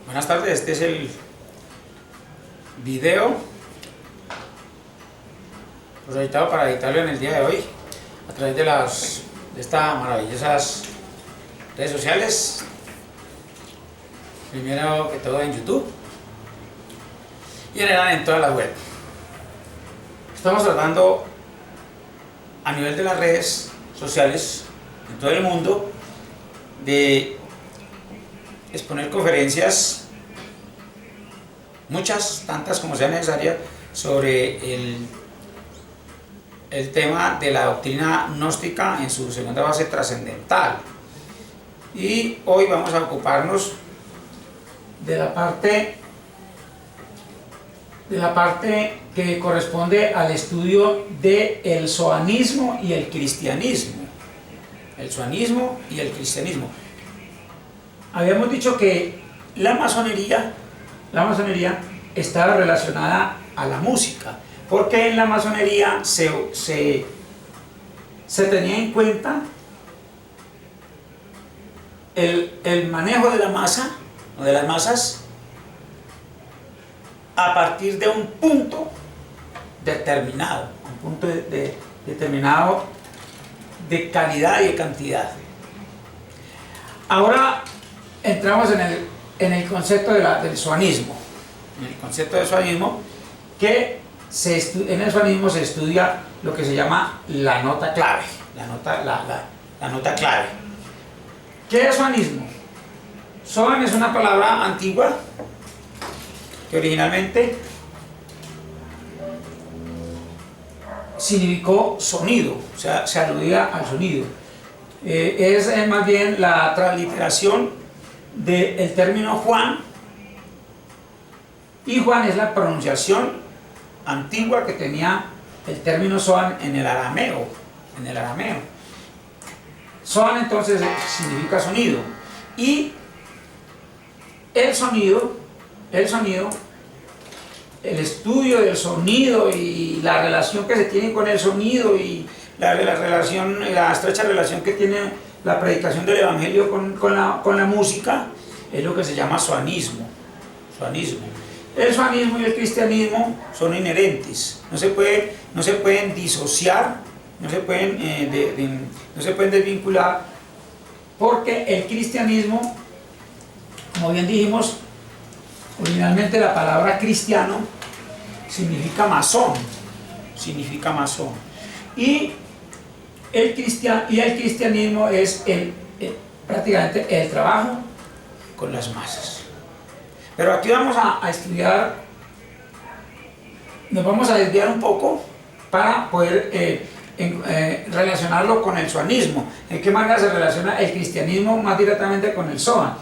Buenas tardes, este es el video proyectado para editarlo en el día de hoy a través de estas maravillosas redes sociales. Primero que todo en YouTube y en toda la web. Estamos tratando a nivel de las redes sociales en todo el mundo de exponer conferencias, muchas, tantas como sea necesaria, sobre el tema de la doctrina gnóstica en su segunda fase trascendental. Y hoy vamos a ocuparnos de la parte que corresponde al estudio del zoanismo y el cristianismo. El zoanismo y el cristianismo. Habíamos dicho que la masonería estaba relacionada a la música, porque en la masonería se tenía en cuenta el manejo de la masa o de las masas a partir de un punto determinado, determinado de calidad y de cantidad. Ahora entramos en el concepto del zoanismo. En el concepto del zoanismo, que en el zoanismo se estudia lo que se llama la nota clave. La nota clave. ¿Qué es zoanismo? Zoan es una palabra antigua que originalmente significó sonido, o sea, se aludía al sonido. Es más bien la transliteración del término Juan, y Juan es la pronunciación antigua que tenía el término Zoan en el arameo. Zoan entonces significa sonido, y el estudio del sonido y la relación que se tiene con el sonido y la estrecha relación que tiene la predicación del evangelio con la música, es lo que se llama zoanismo. El zoanismo y el cristianismo son inherentes, no se pueden disociar, no se pueden desvincular, porque el cristianismo, como bien dijimos, originalmente la palabra cristiano significa masón, y el cristianismo es prácticamente el trabajo con las masas. Pero aquí vamos a estudiar, nos vamos a desviar un poco para poder relacionarlo con el zoanismo. ¿En qué manera se relaciona el cristianismo más directamente con el zoan?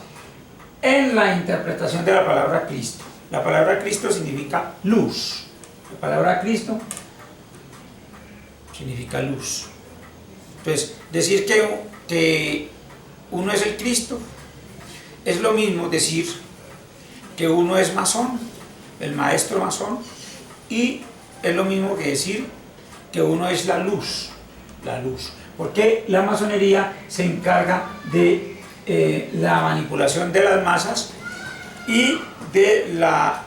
En la interpretación de la palabra Cristo. La palabra Cristo significa luz. La palabra Cristo significa luz. Entonces, decir que uno es el Cristo es lo mismo decir que uno es masón, el maestro masón, y es lo mismo que decir que uno es la luz. Porque la masonería se encarga de la manipulación de las masas y de la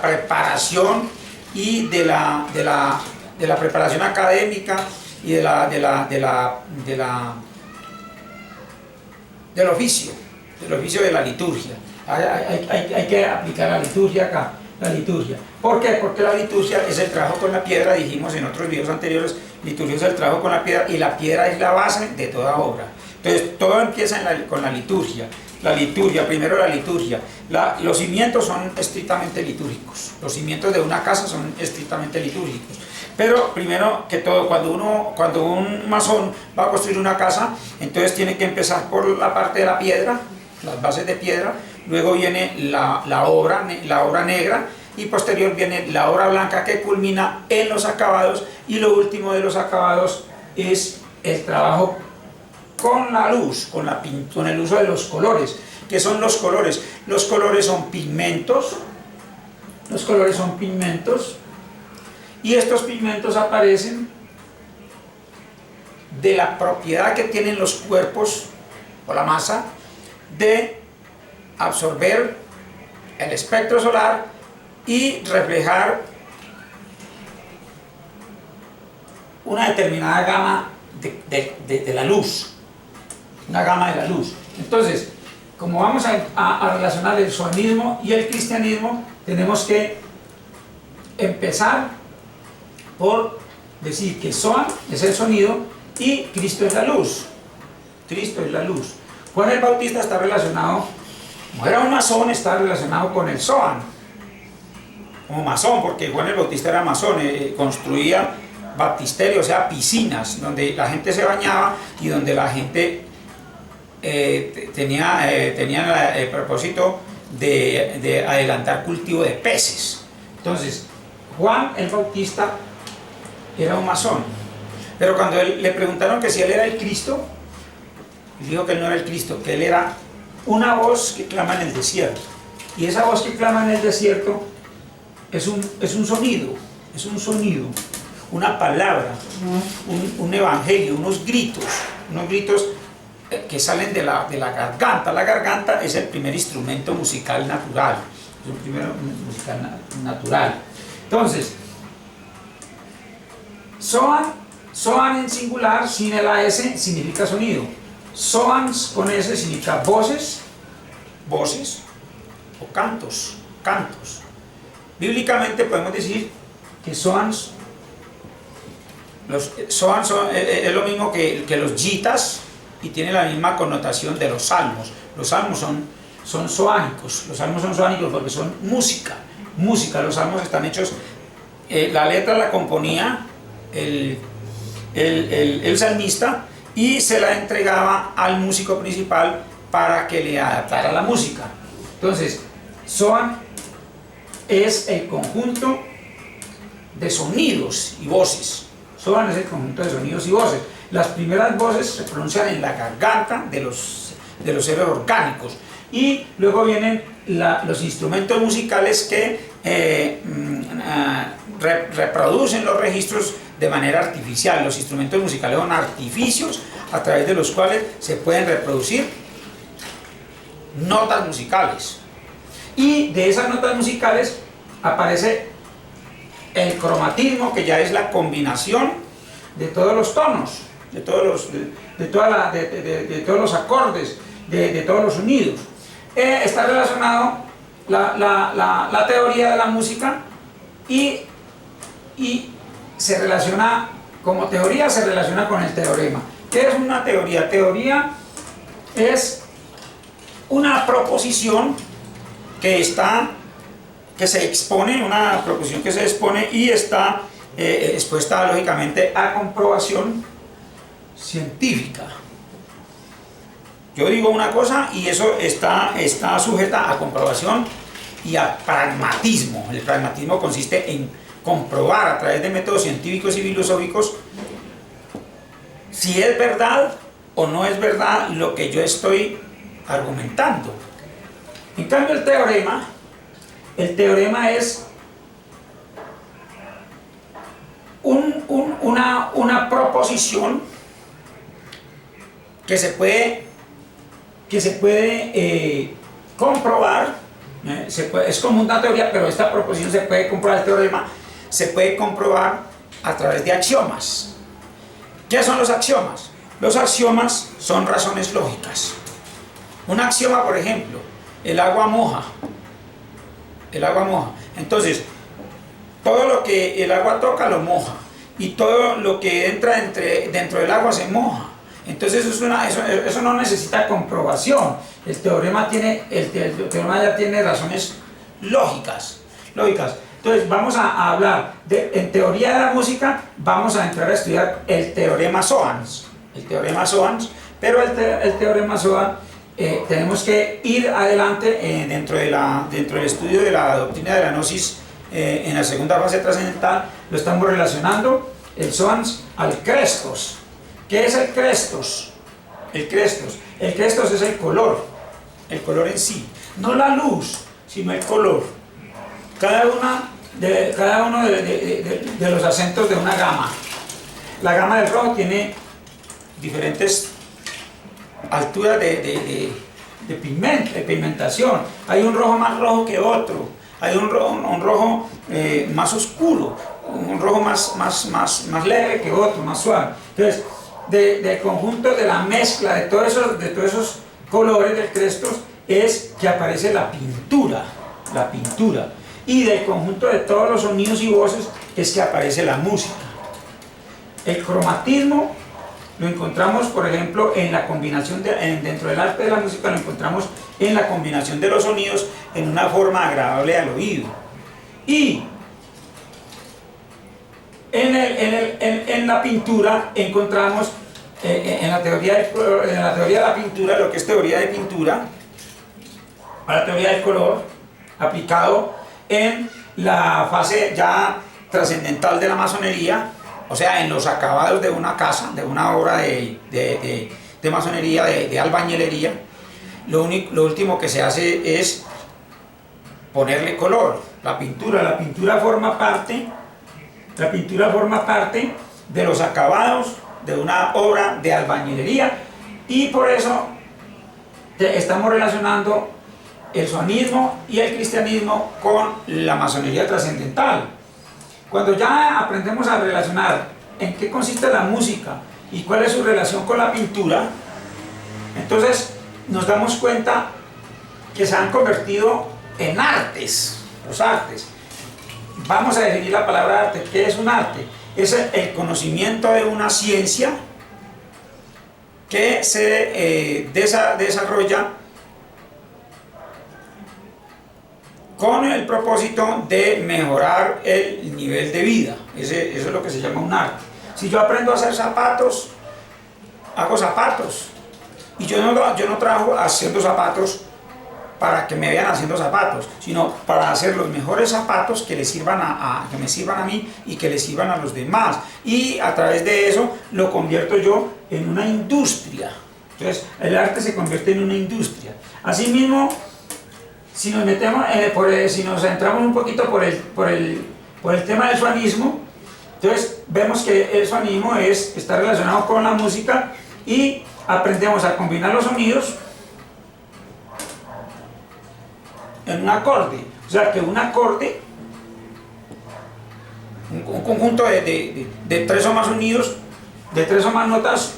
preparación y de la preparación académica y del oficio de la liturgia. Hay que aplicar la liturgia acá, la liturgia. ¿Por qué? Porque la liturgia es el trabajo con la piedra, dijimos en otros videos anteriores, liturgia es el trabajo con la piedra, y la piedra es la base de toda obra. Entonces todo empieza con la liturgia. Primero la liturgia. Los cimientos son estrictamente litúrgicos. Los cimientos de una casa son estrictamente litúrgicos. Pero primero que todo, cuando un masón va a construir una casa, entonces tiene que empezar por la parte de la piedra, las bases de piedra, luego viene la obra negra, y posterior viene la obra blanca, que culmina en los acabados, y lo último de los acabados es el trabajo con la luz, con el uso de los colores. ¿Qué son los colores? Los colores son pigmentos, y estos pigmentos aparecen de la propiedad que tienen los cuerpos o la masa de absorber el espectro solar y reflejar una determinada gama de la luz, una gama de la luz. Entonces, como vamos a relacionar el soanismo y el cristianismo, tenemos que empezar por decir que Soan es el sonido y Cristo es la luz. Cristo es la luz. Juan el Bautista está relacionado, como era un masón, está relacionado con el Soan, como masón, porque Juan el Bautista era masón, construía baptisterios, o sea, piscinas, donde la gente se bañaba y donde la gente tenía el propósito de adelantar cultivo de peces. Entonces, Juan el Bautista era un masón, pero cuando le preguntaron que si él era el Cristo, él dijo que él no era el Cristo, que él era una voz que clama en el desierto, y esa voz que clama en el desierto es un sonido, una palabra, un evangelio, unos gritos que salen de la garganta. La garganta es el primer instrumento musical natural, es el primer musical natural. Entonces, Soan en singular sin el AS significa sonido. Soans con S significa voces o cantos. Bíblicamente podemos decir que Soans es lo mismo que los yitas y tiene la misma connotación de los salmos. Los salmos son soánicos, porque son música. Los salmos están hechos, la letra la componía el salmista y se la entregaba al músico principal para que le adaptara la música. Entonces, Soan es el conjunto de sonidos y voces. Soan es el conjunto de sonidos y voces. Las primeras voces se pronuncian en la garganta de los seres orgánicos y luego vienen los instrumentos musicales que reproducen los registros de manera artificial. Los instrumentos musicales son artificios a través de los cuales se pueden reproducir notas musicales, y de esas notas musicales aparece el cromatismo, que ya es la combinación de todos los tonos, de todos los acordes, de todos los sonidos. Está relacionado la teoría de la música y se relaciona, como teoría se relaciona con el teorema. ¿Qué es una teoría? Teoría es una proposición que se expone, y está expuesta lógicamente a comprobación científica. Yo digo una cosa y eso está sujeta a comprobación y a pragmatismo. El pragmatismo consiste en comprobar a través de métodos científicos y filosóficos si es verdad o no es verdad lo que yo estoy argumentando. En cambio, el teorema es una proposición que se puede comprobar, es como una teoría, pero esta proposición se puede comprobar. El teorema se puede comprobar a través de axiomas. ¿Qué son los axiomas? Los axiomas son razones lógicas. Un axioma, por ejemplo, el agua moja. Entonces, todo lo que el agua toca lo moja, y todo lo que entra dentro del agua se moja. Entonces eso no necesita comprobación. El teorema ya tiene razones lógicas. Entonces vamos a hablar en teoría de la música, vamos a entrar a estudiar el teorema Soans. Pero el teorema Soan tenemos que ir adelante dentro del estudio de la doctrina de la gnosis. En la segunda fase trascendental lo estamos relacionando el Soans al Crestos. ¿Qué es el Crestos? El Crestos es el color en sí, no la luz, sino el color. Cada uno de los acentos de una gama. La gama del rojo tiene diferentes alturas de pigmentación. Hay un rojo más rojo que otro, hay un rojo más oscuro, un rojo más leve que otro, más suave. Entonces, del conjunto de la mezcla de todos esos colores del Crestos es que aparece la pintura. Y del conjunto de todos los sonidos y voces es que aparece la música. El cromatismo lo encontramos, por ejemplo, en la combinación dentro del arte de la música, lo encontramos en la combinación de los sonidos en una forma agradable al oído. Y en la pintura encontramos, en la teoría de la pintura, lo que es teoría de pintura, la teoría del color, aplicado en la fase ya trascendental de la masonería, o sea, en los acabados de una casa, de una obra de masonería, de albañilería. Lo último que se hace es ponerle color. La pintura forma parte de los acabados de una obra de albañilería, y por eso estamos relacionando el suanismo y el cristianismo con la masonería trascendental. Cuando ya aprendemos a relacionar en qué consiste la música y cuál es su relación con la pintura, entonces nos damos cuenta que se han convertido en artes, los artes. Vamos a definir la palabra arte. ¿Qué es un arte? Es el conocimiento de una ciencia que se desarrolla con el propósito de mejorar el nivel de vida. Eso es lo que se llama un arte. Si yo aprendo a hacer zapatos, hago zapatos. Y yo no trabajo haciendo zapatos para que me vean haciendo zapatos, sino para hacer los mejores zapatos que me sirvan a mí y que les sirvan a los demás. Y a través de eso lo convierto yo en una industria. Entonces, el arte se convierte en una industria. Asimismo, si nos metemos, si nos centramos un poquito por el tema del suanismo, entonces vemos que el suanismo está relacionado con la música y aprendemos a combinar los sonidos en un acorde. O sea que un acorde, un conjunto de tres o más sonidos, de tres o más notas,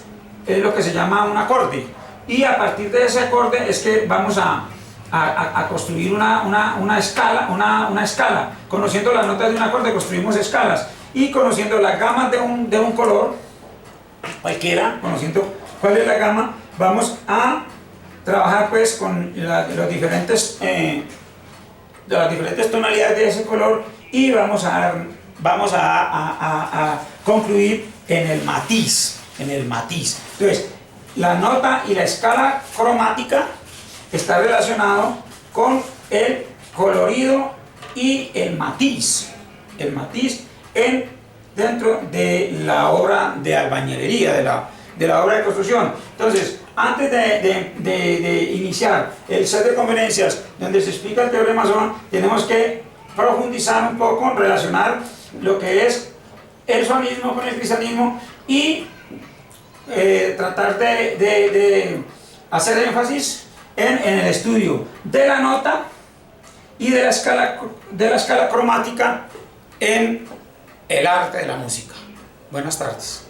es lo que se llama un acorde. Y a partir de ese acorde es que vamos a construir una escala. Conociendo las notas de un acorde construimos escalas, y conociendo las gamas de un color cualquiera, conociendo cuál es la gama, vamos a trabajar pues con las diferentes tonalidades de ese color, y vamos a concluir en el matiz. Entonces, la nota y la escala cromática está relacionado con el colorido y el matiz dentro de la obra de albañilería, de la obra de construcción. Entonces, antes de iniciar el set de conferencias donde se explica el teorema masón, tenemos que profundizar un poco, relacionar lo que es el suanismo con el cristianismo, y tratar de hacer énfasis en el estudio de la nota y de la escala cromática en el arte de la música. Buenas tardes.